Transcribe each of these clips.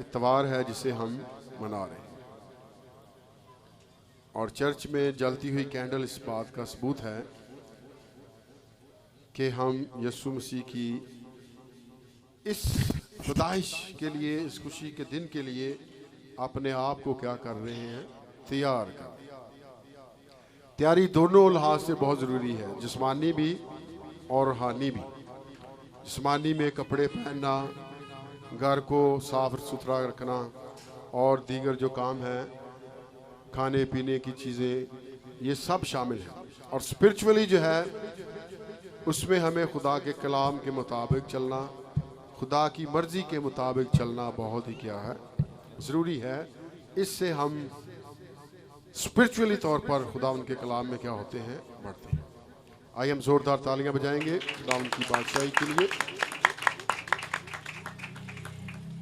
इतवार है जिसे हम मना रहे हैं, और चर्च में जलती हुई कैंडल इस बात का सबूत है कि हम यीशु मसीह की इस पैदाइश के लिए, इस खुशी के दिन के लिए अपने आप को क्या कर रहे हैं, तैयार कर। तैयारी दोनों लिहाज से बहुत ज़रूरी है, जिस्मानी भी और रूहानी भी। जिस्मानी में कपड़े पहनना, घर को साफ सुथरा रखना और दीगर जो काम है, खाने पीने की चीज़ें, ये सब शामिल है। और स्पिरिचुअली जो है उसमें हमें खुदा के कलाम के मुताबिक चलना, खुदा की मर्ज़ी के मुताबिक चलना बहुत ही क्या है, ज़रूरी है। इससे हम स्पिरिचुअली तौर पर खुदा उनके कलाम में क्या होते हैं, बढ़ते हैं। आइए हम ज़ोरदार तालियां बजाएंगे खुदा उनकी बादशाही के लिए।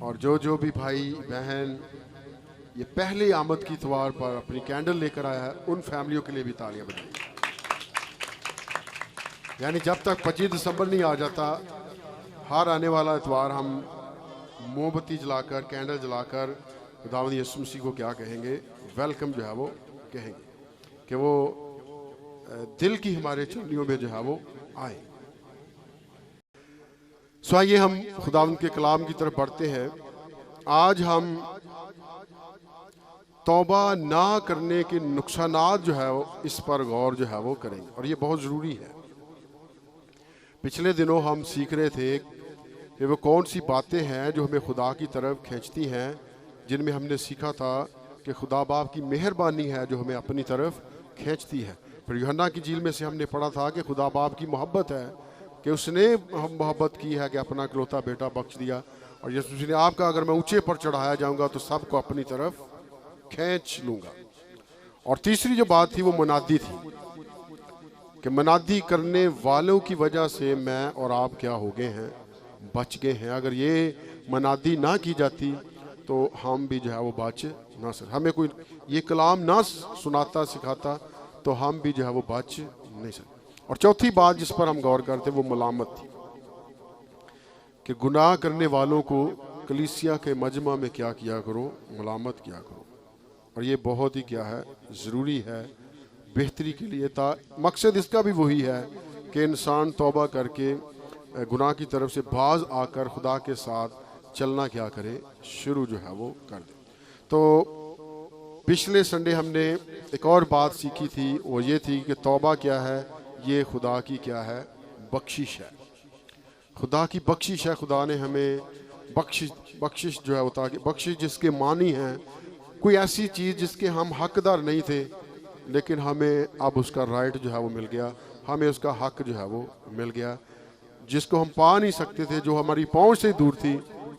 और जो भी भाई बहन ये पहली आमद की इतवार पर अपनी कैंडल लेकर आया है, उन फैमिलियों के लिए भी तालियां बजाएंगे। यानी जब तक 25 दिसंबर नहीं आ जाता, हर आने वाला इतवार हम मोमबत्ती जलाकर, कैंडल जलाकर खुदावंद यीशु मसीह को क्या कहेंगे, वेलकम जो है वो कहेंगे कि वो दिल की हमारे चुनियों में जो है वो आए। सो आइए हम खुदावंद के कलाम की तरफ बढ़ते हैं। आज हम तौबा ना करने के नुकसानात जो है वो, इस पर गौर जो है वो करेंगे, और ये बहुत ज़रूरी है। पिछले दिनों हम सीख रहे थे कि वो कौन सी बातें हैं जो हमें खुदा की तरफ खींचती हैं, जिनमें हमने सीखा था कि खुदा बाप की मेहरबानी है जो हमें अपनी तरफ खींचती है। फिर यूहन्ना की झील में से हमने पढ़ा था कि खुदा बाप की मोहब्बत है कि उसने हम मोहब्बत की है कि अपना इकलौता बेटा बख्श दिया, और यीशु मसीह ने आपका अगर मैं ऊंचे पर चढ़ाया जाऊंगा तो सबको अपनी तरफ खींच लूंगा। और तीसरी जो बात थी वो मुनादी थी कि मुनादी करने वालों की वजह से मैं और आप क्या हो गए हैं, बच गए हैं। अगर ये मुनादी ना की जाती तो हम भी जो है वो बच ना सकते। हमें कोई ये कलाम ना सुनाता सिखाता तो हम भी जो है वो बच नहीं सकते। और चौथी बात जिस पर हम गौर करते वो मुलामत थी कि गुनाह करने वालों को कलीसिया के मजमा में क्या किया करो, मुलामत किया करो। और ये बहुत ही क्या है, ज़रूरी है बेहतरी के लिए। मकसद इसका भी वही है कि इंसान तौबा करके गुनाह की तरफ से बाज आकर खुदा के साथ चलना क्या करे, शुरू जो है वो कर दे। तो पिछले संडे हमने एक और बात सीखी थी, वो ये थी कि तौबा क्या है, ये खुदा की क्या है, बख्शिश है। खुदा की बख्शिश है। खुदा ने हमें बख्शिश जो है वो, ताकि बख्शिश जिसके मानी है कोई ऐसी चीज़ जिसके हम हकदार नहीं थे, लेकिन हमें अब उसका राइट जो है वो मिल गया, हमें उसका हक जो है वो मिल गया। जिसको हम पा नहीं सकते थे, जो हमारी पहुंच से दूर थी,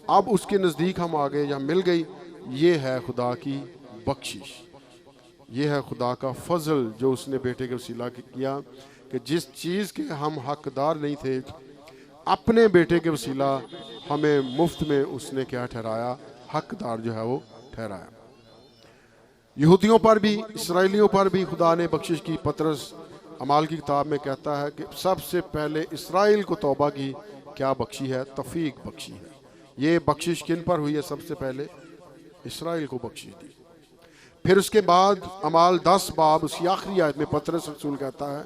अब उसके नज़दीक हम आ गए या मिल गई। ये है खुदा की बख्शिश, ये है खुदा का फजल जो उसने बेटे के वसीला किया कि जिस चीज़ के हम हकदार नहीं थे, अपने बेटे के वसीला हमें मुफ्त में उसने क्या ठहराया, हकदार जो है वो ठहराया। यहूदियों पर भी, इसराइलियों पर भी खुदा ने बख्शिश की। पतरस अमाल की किताब में कहता है कि सबसे पहले इसराइल को तौबा की क्या बख्शी है, तौफीक बख्शी है। ये बख्शिश किन पर हुई है, सबसे पहले इसराइल को बख्शिश दी। फिर उसके बाद अमाल 10 बाब उसकी आखिरी आयत में पतरस रसूल कहता है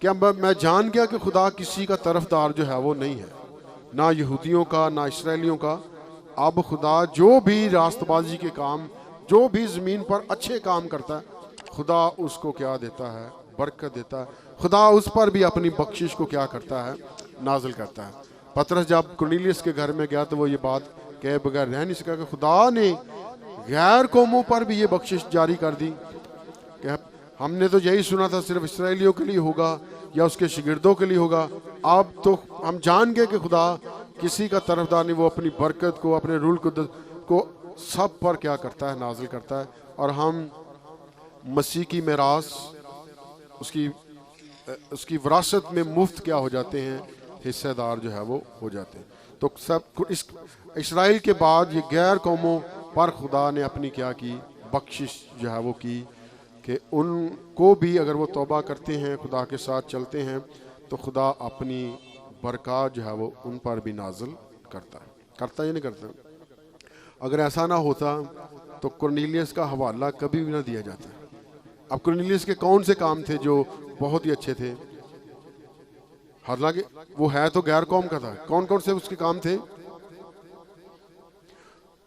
कि अब मैं जान गया कि खुदा किसी का तरफदार जो है वो नहीं है, ना यहूदियों का ना इसराइलियों का। अब खुदा जो भी रास्तबाजी के काम, जो भी ज़मीन पर अच्छे काम करता है, खुदा उसको क्या देता है, बरकत देता है। खुदा उस पर भी अपनी बख्शिश को क्या करता है, नाजिल करता है। पतरस जब कुरनेलियस के घर में गया तो वो ये बात कहे बगैर रह नहीं सका कि खुदा ने गैर कौमों पर भी ये बख्शिश जारी कर दी कि हमने तो यही सुना था सिर्फ इसराइलियों के लिए होगा या उसके शागिर्दों के लिए होगा। अब तो हम जान गए कि खुदा किसी का तरफदार नहीं, वो अपनी बरकत को, अपने रूल को सब पर क्या करता है, नाजिल करता है। और हम मसीह की मेरास, उसकी विरासत में मुफ्त क्या हो जाते हैं, हिस्सेदार जो है वो हो जाते हैं। तो सब इस इसराइल के बाद ये गैर कौमों पर खुदा ने अपनी क्या की, बख्शिश जो है वो की कि उनको भी अगर वो तौबा करते हैं, खुदा के साथ चलते हैं, तो खुदा अपनी बरकत जो है वो उन पर भी नाजिल करता है। करता या नहीं करता? अगर ऐसा ना होता तो कुरनेलियस का हवाला कभी भी ना दिया जाता। अब कुरनेलियस के कौन से काम थे जो बहुत ही अच्छे थे? हालांकि वो है तो गैर कौम का था। कौन कौन से उसके काम थे?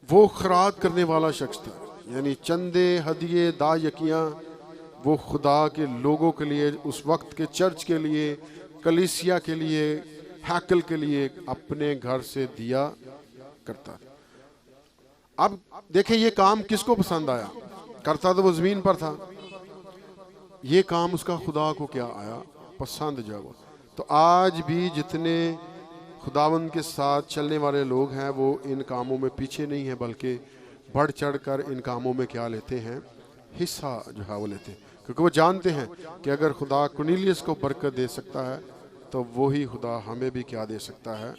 वो खरात करने वाला शख्स था, यानी चंदे, हदिये, दायकियाँ वो खुदा के लोगों के लिए, उस वक्त के चर्च के लिए, कलीसिया के लिए, हैकल के लिए अपने घर से दिया करता। अब देखें ये काम किसको पसंद आया? करता तो वो जमीन पर था, ये काम उसका खुदा को क्या आया? पसंद जो वो। तो आज भी जितने खुदावंद के साथ चलने वाले लोग हैं वो इन कामों में पीछे नहीं है, बल्कि बढ़ चढ़ कर इन कामों में क्या लेते हैं? हिस्सा जो है वो लेते हैं, क्योंकि वो जानते हैं कि अगर खुदा कुरनेलियस को बरकत दे सकता है तो वही खुदा हमें भी क्या दे सकता है?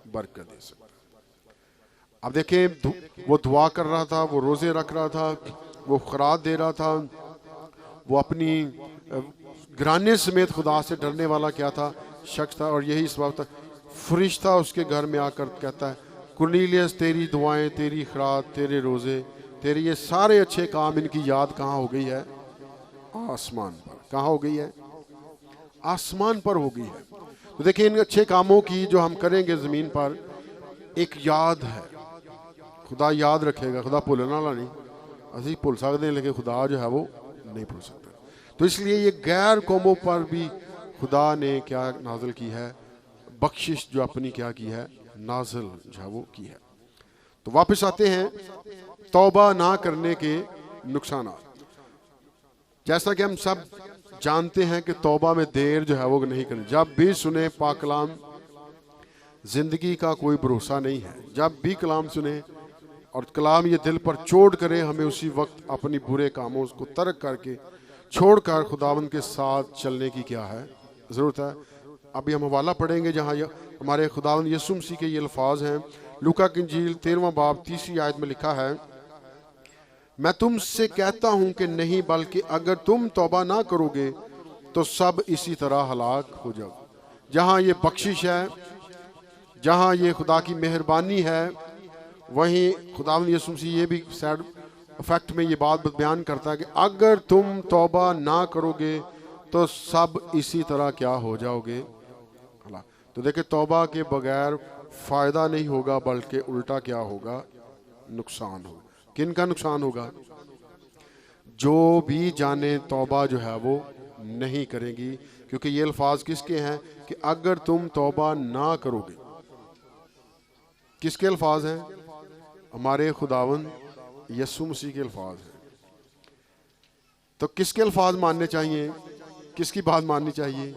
बरकत दे सकता है। अब देखें, वो दुआ कर रहा था, वो रोज़े रख रहा था, वो खरात दे रहा था, वो अपनी घराने समेत खुदा से डरने वाला क्या था? शख्स था। और यही सबब था फरिश्ता उसके घर में आकर कहता है, कुरनेलियस तेरी दुआएं, तेरी खरात, तेरे रोज़े, तेरे ये सारे अच्छे काम, इनकी याद कहाँ हो गई है? आसमान पर। कहाँ हो गई है? आसमान पर हो गई है। तो देखिए, इन अच्छे कामों की जो हम करेंगे ज़मीन पर, एक याद है। खुदा याद रखेगा, खुदा भुलने वाला नहीं। असी भुल सकते हैं लेकिन खुदा जो है वो नहीं भूल सकता। तो इसलिए ये गैर कौमों पर भी खुदा ने क्या नाजिल की है? बख्शिश जो अपनी क्या की है? नाजिल जो है वो की है। तो वापस आते हैं तौबा ना करने के नुकसान। जैसा कि हम सब जानते हैं कि तौबा में देर जो है वो नहीं करनी। जब भी सुने पाक कलाम, जिंदगी का कोई भरोसा नहीं है। जब भी कलाम सुने और कलाम ये दिल पर चोट करे, हमें उसी वक्त अपनी बुरे कामों को तर्क करके छोड़कर खुदावंद के साथ चलने की क्या है? ज़रूरत है। अभी हम हवाला पढ़ेंगे जहाँ हमारे खुदावंद यीशु मसीह के ये अल्फाज हैं। लूका की इंजील 13वां बाब 3वीं आयत में लिखा है, मैं तुमसे कहता हूँ कि नहीं, बल्कि अगर तुम तौबा ना करोगे तो सब इसी तरह हलाक हो जाओ। जहाँ ये बख्शिश है, जहाँ ये खुदा की मेहरबानी है, वहीं खुदावंद यीशु मसीह ये भी सैड इफेक्ट में ये बात बयान करता है कि अगर तुम तौबा ना करोगे तो सब इसी तरह क्या हो जाओगे? तो देखिए, तौबा के बगैर फ़ायदा नहीं होगा, बल्कि उल्टा क्या होगा? नुकसान होगा। किन का नुकसान होगा? जो भी जाने तौबा जो है वो नहीं करेंगी, क्योंकि ये अल्फाज किसके हैं कि अगर तुम तौबा ना करोगे। किसके अल्फाज हैं? हमारे खुदावंद यीशु मसीह के अल्फाज हैं। तो किसके अल्फाज मानने चाहिए? किसकी बात माननी चाहिए?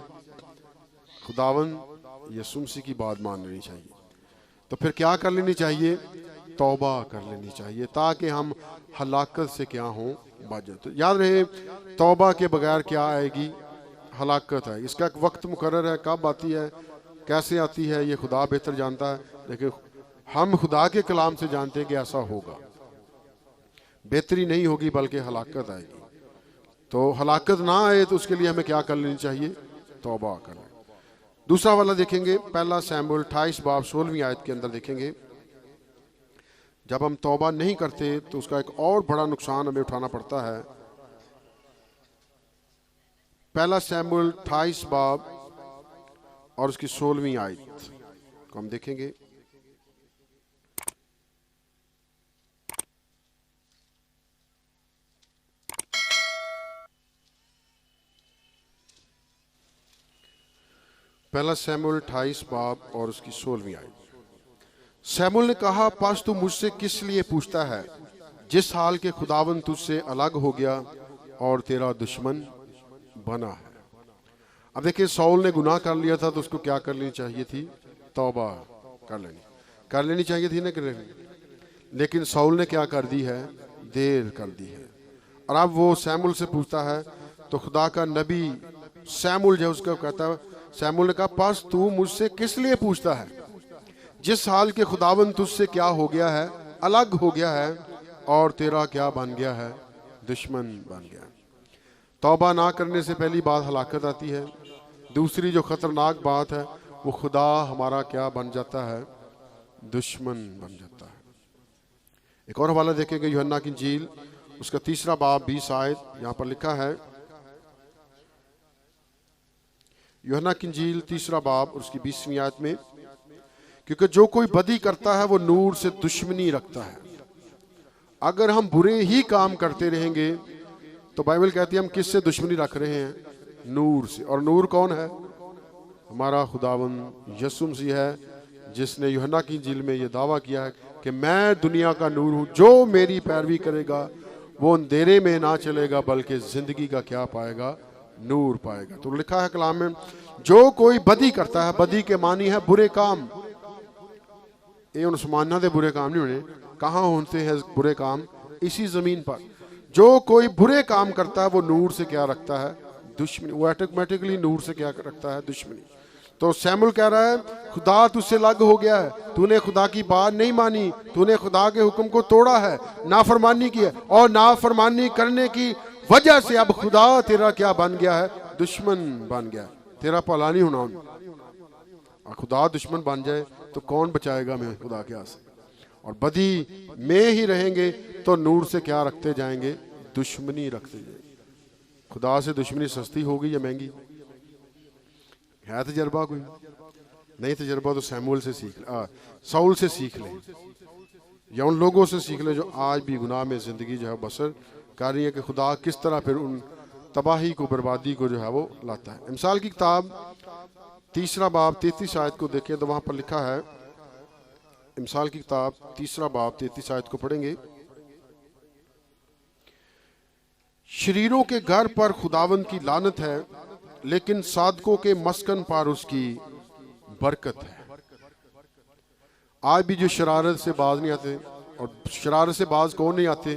खुदावंद यीशु मसीह की बात मान लेनी चाहिए। तो फिर क्या कर लेनी चाहिए? तौबा कर लेनी चाहिए, ताकि हम हलाकत से क्या हों? बच जाए। तो याद रहे, तौबा के बगैर क्या आएगी? हलाकत है। इसका एक वक्त मुकर्रर है, कब आती है, कैसे आती है, ये खुदा बेहतर जानता है। लेकिन हम खुदा के कलाम से जानते हैं कि ऐसा होगा। बेहतरी नहीं होगी, बल्कि हलाकत आएगी। तो हलाकत ना आए तो उसके लिए हमें क्या कर लेनी चाहिए? तौबा करना। दूसरा वाला देखेंगे, पहला शमूएल 28 बाब 16वीं आयत के अंदर देखेंगे, जब हम तौबा नहीं करते तो उसका एक और बड़ा नुकसान हमें उठाना पड़ता है। पहला शमूएल 28 बाब और उसकी 16वीं आयत को हम देखेंगे। पहला शमूएल 28 बाब और उसकी 16वीं आयत। शमूएल ने कहा, पास तू मुझसे किस लिए पूछता है, जिस हाल के खुदावन तुझसे अलग हो गया और तेरा दुश्मन बना है। अब देखिए, साउल ने गुनाह कर लिया था तो उसको क्या कर लेनी चाहिए थी? तौबा कर लेनी चाहिए थी ना, लेकिन साउल ने क्या कर दी है? देर कर दी है। और अब वो शमूएल से पूछता है तो खुदा का नबी शमूएल जो उसको कहता है, शमूएल ने कहा, पास तू मुझसे किस लिए पूछता है, जिस हाल के खुदावन तुझसे क्या हो गया है? अलग हो गया है और तेरा क्या बन गया है? दुश्मन बन गया। तौबा ना करने से पहली बात हलाकत आती है। दूसरी जो खतरनाक बात है वो खुदा हमारा क्या बन जाता है? दुश्मन बन जाता है। एक और हवाला देखेंगे यूहन्ना की इंजील, उसका 3 बाब 20 आयत। यहाँ पर लिखा है, यूहन्ना की इंजील 3 बाब और उसकी 20वीं आयत में, क्योंकि जो कोई बदी करता है वो नूर से दुश्मनी रखता है। अगर हम बुरे ही काम करते रहेंगे तो बाइबल कहती है हम किससे दुश्मनी रख रहे हैं? नूर से। और नूर कौन है? हमारा खुदावंद यीशु मसीह है, जिसने यूहन्ना की इंजील में ये दावा किया है कि मैं दुनिया का नूर हूँ, जो मेरी पैरवी करेगा वो अंधेरे में ना चलेगा बल्कि जिंदगी का क्या पाएगा? नूर पाएगा। तो लिखा है कलाम में, जो कोई बदी करता है, बदी के मानी है बुरे काम। ये मुसलमानों के बुरे काम नहीं होने। कहाँ होते हैं बुरे काम? इसी जमीन पर। जो कोई बुरे काम करता है वो नूर से क्या रखता है? दुश्मनी। वो ऑटोमेटिकली नूर से क्या रखता है? दुश्मनी। तो सैमुअल कह रहा है खुदा तुझसे अलग हो गया है, तूने खुदा की बात नहीं मानी, तूने खुदा के हुक्म को तोड़ा है, नाफरमानी की है, और नाफरमानी करने की वजह से अब खुदा तेरा क्या बन गया है? दुश्मन बन गया। तेरा भला नहीं होना। और खुदा दुश्मन बन जाए तो कौन बचाएगा हमें खुदा के हाथ से? और बदी में ही रहेंगे तो नूर से क्या रखते जाएंगे? दुश्मनी रखते जाएंगे। खुदा से दुश्मनी सस्ती होगी या महंगी? है तजर्बा कोई? नहीं तजर्बा तो सैमुअल से सीख ले, साउल से सीख ले, या उन लोगों से सीख ले जो आज भी गुनाह में जिंदगी जो है बसर कर रही है, कि खुदा किस तरह फिर उन तबाही को, बर्बादी को जो है वो लाता है। मिसाल की किताब 3 बाब 33 आयत को देखें तो वहां पर लिखा है, मिसाल की किताब 3 बाब 33 आयत को पढ़ेंगे, शरीरों के घर पर खुदावंद की लानत है, लेकिन सादकों के मस्कन पर उसकी बरकत है। आज भी जो शरारत से बाज नहीं आते, और शरारत से बाज कौन नहीं आते?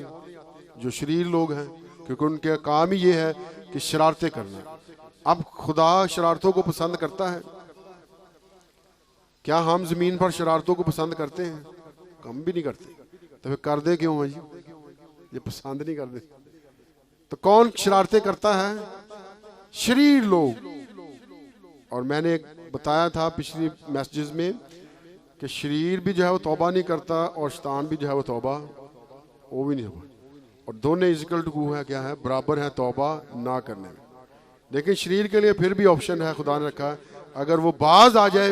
जो शरीर लोग हैं, क्योंकि उनके काम ही ये है कि शरारतें करना। अब खुदा शरारतों को पसंद करता है क्या? हम जमीन पर शरारतों को पसंद करते हैं? कम भी नहीं करते। तो फिर कर दे क्यों है जी? ये पसंद नहीं करते। तो कौन शरारतें करता है? शरीर लोग। और मैंने बताया था पिछली मैसेजेस में कि शरीर भी जो है वो तौबा नहीं करता, और शैतान भी जो है वो तौबा वो भी नहीं होगा। और दोनों इक्वल टू है, क्या है? बराबर है तौबा ना करने में। लेकिन शरीर के लिए फिर भी ऑप्शन है, खुदा ने रखा है, अगर वो बाज आ जाए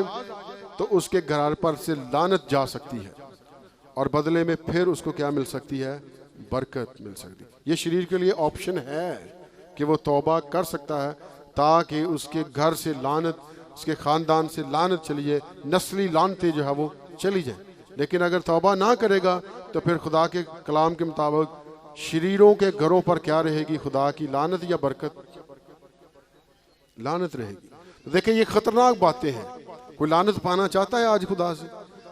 तो उसके घर पर से लानत जा सकती है, और बदले में फिर उसको क्या मिल सकती है? बरकत मिल सकती है। ये शरीर के लिए ऑप्शन है कि वो तौबा कर सकता है, ताकि उसके घर से लानत, उसके ख़ानदान से लानत चली जाए, नस्ली लानतें जो है वो चली जाए। लेकिन अगर तौबा ना करेगा तो फिर खुदा के कलाम के मुताबिक शरीरों के घरों पर क्या रहेगी? खुदा की लानत या बरकत? लानत रहेगी। तो देखिए ये खतरनाक बातें हैं। कोई लानत पाना चाहता है आज खुदा से?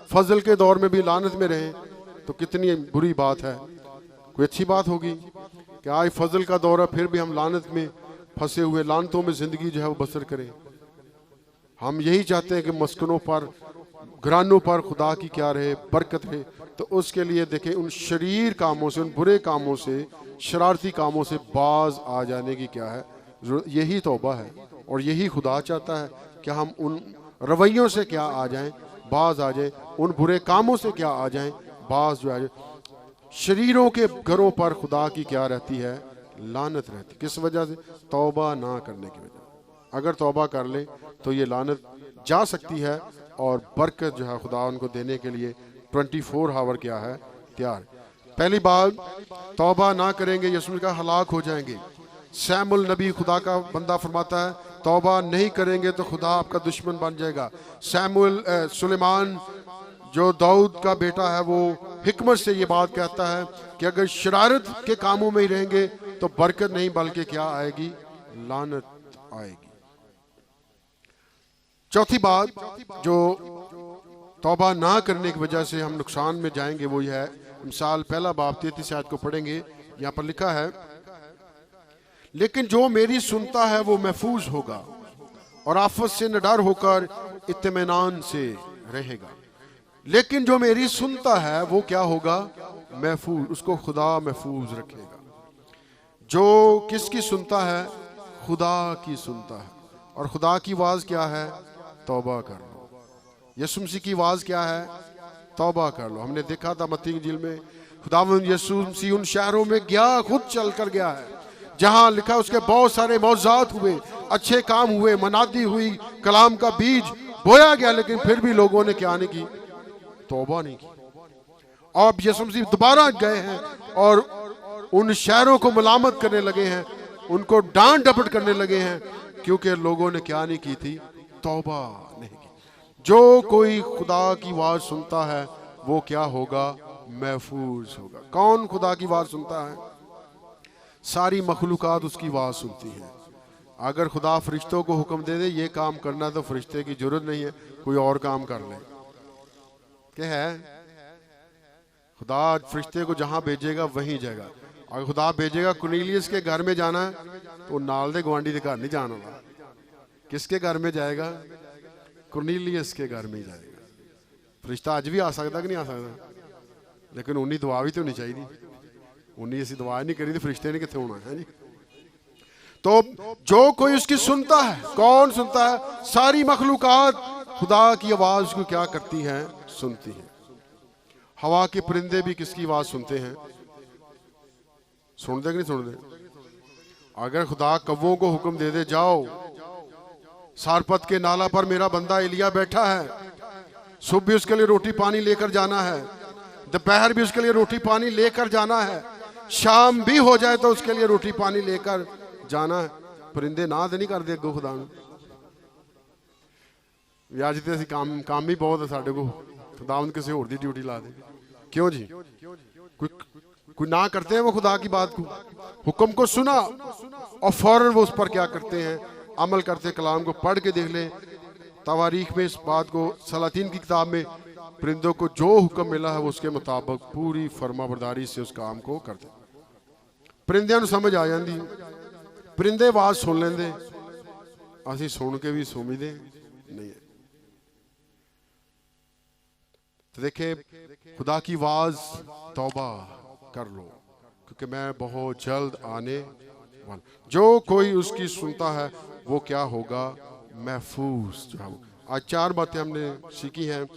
फजल के दौर में भी लानत में रहे तो कितनी बुरी बात है। कोई अच्छी बात होगी कि आज फजल का दौर है फिर भी हम लानत में फंसे हुए, लानतों में जिंदगी जो है वो बसर करें? हम यही चाहते हैं कि मस्कनों पर, घरानों पर खुदा की क्या रहे? बरकत रहे। तो उसके लिए देखें उन शरीर कामों से, उन बुरे कामों से, शरारती कामों से बाज आ जाने की क्या है? यही तौबा है। और यही खुदा चाहता है कि हम उन रवैयों से क्या आ जाएं? बाज आ जाएं। उन बुरे कामों से क्या आ जाएं? बाज जो आ जाए। शरीरों के घरों पर खुदा की क्या रहती है? लानत रहती। किस वजह से? तौबा ना करने की वजह। अगर तौबा कर ले तो ये लानत जा सकती है, और बरकत जो है खुदा उनको देने के लिए 24 आवर क्या है? तैयार। पहली बात, तौबा ना करेंगे यीशु का हलाक हो जाएंगे। सैमुअल नबी खुदा का बंदा फरमाता है तौबा नहीं करेंगे तो खुदा आपका दुश्मन बन जाएगा। सुलेमान जो दाऊद का बेटा है वो हिकमत से ये बात कहता है कि अगर शरारत के कामों में ही रहेंगे तो बरकत नहीं बल्कि क्या आएगी? लानत आएगी। चौथी बात जो तौबा ना करने की वजह से हम नुकसान में जाएंगे वो यह है, मिसाल 1 बाब 33 आयत को पढ़ेंगे। यहाँ पर लिखा है, लेकिन जो मेरी सुनता है वो महफूज होगा और आफत से निडर होकर इत्मीनान से रहेगा। लेकिन जो मेरी सुनता है वो क्या होगा? महफूज। उसको खुदा महफूज रखेगा। जो किसकी सुनता है? खुदा की सुनता है। और खुदा की आवाज क्या है? तौबा कर लो। यीशु मसीह की आवाज क्या है? तौबा कर लो। हमने देखा था मत्ती की इंजील में खुदावंद यीशु मसीह उन शहरों में गया, खुद चल कर गया है जहां लिखा उसके बहुत सारे मौजात हुए, अच्छे काम हुए, मनादी हुई, कलाम का बीज बोया गया, लेकिन फिर भी लोगों ने क्या नहीं की? तौबा नहीं की। अब यीशु मसीह दोबारा गए हैं और उन शहरों को मलामत करने लगे हैं, उनको डांट डपट करने लगे हैं, क्योंकि लोगों ने क्या नहीं की थी? तौबा नहीं की। जो कोई खुदा की आवाज सुनता है वो क्या होगा? महफूज होगा। कौन खुदा की आवाज सुनता है? सारी मखलूकात उसकी आवाज सुनती है। अगर खुदा फरिश्तों को हुक्म दे दे ये काम करना, तो फरिश्ते की जरूरत नहीं है, कोई और काम कर ले। क्या है? खुदा फरिश्ते को जहां भेजेगा वहीं जाएगा। अगर खुदा भेजेगा कुरनेलियस के घर में जाना है तो नाल दे गवांडी के घर नहीं जाना होगा। किसके घर में जाएगा? कुरनेलियस के घर में जाएगा। फरिश्ता अज भी आ सकता कि नहीं आ सकता? लेकिन उन्नी दुआ भी तो होनी चाहिए। उन्नी असी दुआ नहीं करी तो फरिश्ते ने कितने होना है जी। तो जो कोई उसकी सुनता है, कौन सुनता है? सारी मखलूकात खुदा की आवाज को क्या करती है? सुनती है। हवा के परिंदे भी किसकी आवाज सुनते हैं? सुनते कि नहीं सुनते? अगर खुदा कव्वों को हुक्म दे दे, जाओ सारपत के नाला पर मेरा बंदा एलिया बैठा है, सुबह भी उसके लिए रोटी पानी लेकर जाना है, दोपहर भी उसके लिए रोटी पानी लेकर जाना है, शाम भी हो जाए तो उसके लिए रोटी पानी लेकर जाना है, परिंदे ना तो नहीं कर दे अगो खुदा अज तो असं काम ही बहुत है साढ़े को, खुदा किसी होर दी ड्यूटी ला दे। क्यों जी? कोई ना करते हैं वो खुदा की बात को, हुक्म को सुना और फौरन वो उस पर क्या करते हैं? अमल करते। कलाम को पढ़ के देख ले, तवारीख में इस बात को, सलातीन की किताब में, परिंदों को जो हुक्म मिला है वो उसके मुताबिक पूरी फर्माबरदारी से उस काम को करते। परिंदे नूं समझ आ जाती, परिंदे आवाज सुन लेंदे, असीं सुन के भी सुमझदे नहीं है। तो देखे, खुदा की आवाज तौबा कर लो क्योंकि मैं बहुत जल्द आने वाला। जो कोई उसकी सुनता है वो क्या होगा? महफूज जो है। आज 4 बातें हमने सीखी हैं।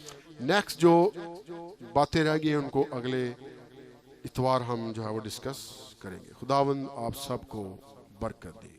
नेक्स्ट जो बातें रह गई हैं उनको अगले इतवार हम जो है वो डिस्कस करेंगे। खुदावंद आप सबको बरकत दे।